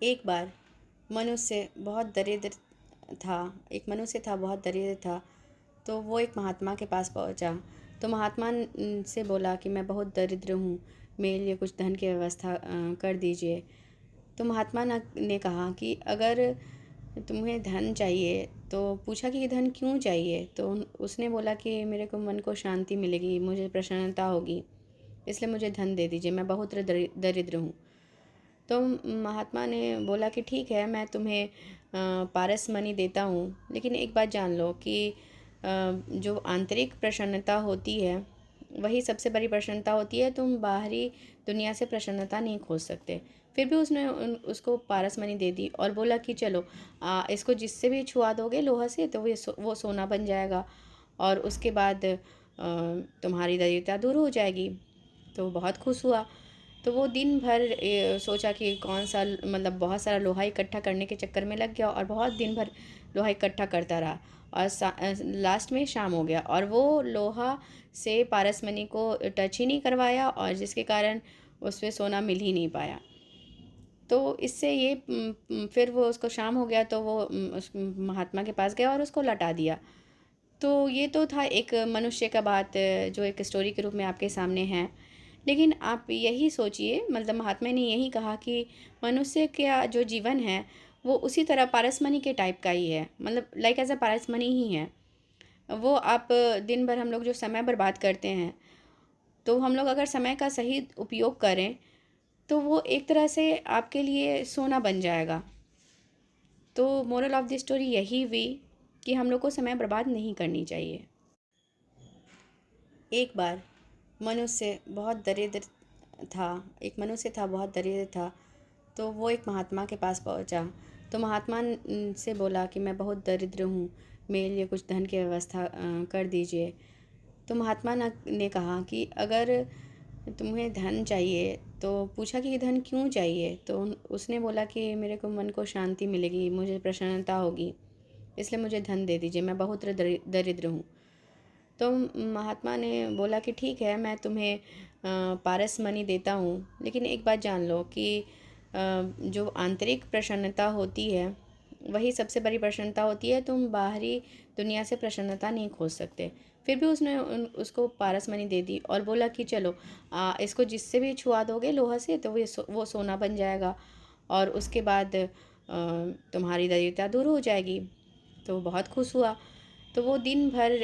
एक बार मनुष्य बहुत दरिद्र था। एक मनुष्य था, बहुत दरिद्र था। तो वो एक महात्मा के पास पहुंचा। तो महात्मा से बोला कि मैं बहुत दरिद्र हूँ, मेरे लिए कुछ धन की व्यवस्था कर दीजिए। तो महात्मा ने कहा कि अगर तुम्हें धन चाहिए, तो पूछा कि धन क्यों चाहिए। तो उसने बोला कि मेरे को मन को शांति मिलेगी, मुझे प्रसन्नता होगी, इसलिए मुझे धन दे दीजिए, मैं बहुत दरिद्र हूँ। तो महात्मा ने बोला कि ठीक है, मैं तुम्हें पारस मनी देता हूँ, लेकिन एक बात जान लो कि जो आंतरिक प्रसन्नता होती है वही सबसे बड़ी प्रसन्नता होती है। तुम बाहरी दुनिया से प्रसन्नता नहीं खोज सकते। फिर भी उसने उसको पारस मनी दे दी और बोला कि चलो, इसको जिससे भी छुआ दोगे लोहा से तो वो सोना बन जाएगा, और उसके बाद तुम्हारी दरिद्रता दूर हो जाएगी। तो बहुत खुश हुआ। तो वो दिन भर सोचा कि कौन सा, मतलब बहुत सारा लोहा इकट्ठा करने के चक्कर में लग गया और बहुत दिन भर लोहा इकट्ठा करता रहा। और लास्ट में शाम हो गया और वो लोहा से पारसमणि को टच ही नहीं करवाया, और जिसके कारण उसमें सोना मिल ही नहीं पाया। तो इससे ये फिर वो, उसको शाम हो गया तो वो उस महात्मा के पास गया और उसको लौटा दिया। तो ये तो था एक मनुष्य का बात, जो एक स्टोरी के रूप में आपके सामने है। लेकिन आप यही सोचिए, मतलब महात्मा ने यही कहा कि मनुष्य का जो जीवन है वो उसी तरह पारसमणि के टाइप का ही है, मतलब लाइक एज अ पारसमणि ही है। वो आप दिन भर हम लोग जो समय बर्बाद करते हैं, तो हम लोग अगर समय का सही उपयोग करें तो वो एक तरह से आपके लिए सोना बन जाएगा। तो मोरल ऑफ द स्टोरी यही हुई कि हम लोग को समय बर्बाद नहीं करनी चाहिए। एक बार मनुष्य बहुत दरिद्र था। एक मनुष्य था, बहुत दरिद्र था। तो वो एक महात्मा के पास पहुंचा। तो महात्मा से बोला कि मैं बहुत दरिद्र हूँ, मेरे लिए कुछ धन की व्यवस्था कर दीजिए। तो महात्मा ने कहा कि अगर तुम्हें धन चाहिए, तो पूछा कि धन क्यों चाहिए। तो उसने बोला कि मेरे को मन को शांति मिलेगी, मुझे प्रसन्नता होगी, इसलिए मुझे धन दे दीजिए, मैं बहुत दरिद्र हूँ। तो महात्मा ने बोला कि ठीक है, मैं तुम्हें पारस मनी देता हूँ, लेकिन एक बात जान लो कि जो आंतरिक प्रसन्नता होती है वही सबसे बड़ी प्रसन्नता होती है। तुम बाहरी दुनिया से प्रसन्नता नहीं खोज सकते। फिर भी उसने उसको पारस मनी दे दी और बोला कि चलो, इसको जिससे भी छुआ दोगे लोहा से तो वो सोना बन जाएगा, और उसके बाद तुम्हारी दरिद्रता दूर हो जाएगी। तो बहुत खुश हुआ। तो वो दिन भर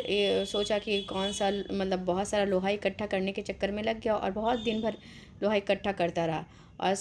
सोचा कि कौन सा, मतलब बहुत सारा लोहा इकट्ठा करने के चक्कर में लग गया और बहुत दिन भर लोहा इकट्ठा करता रहा। और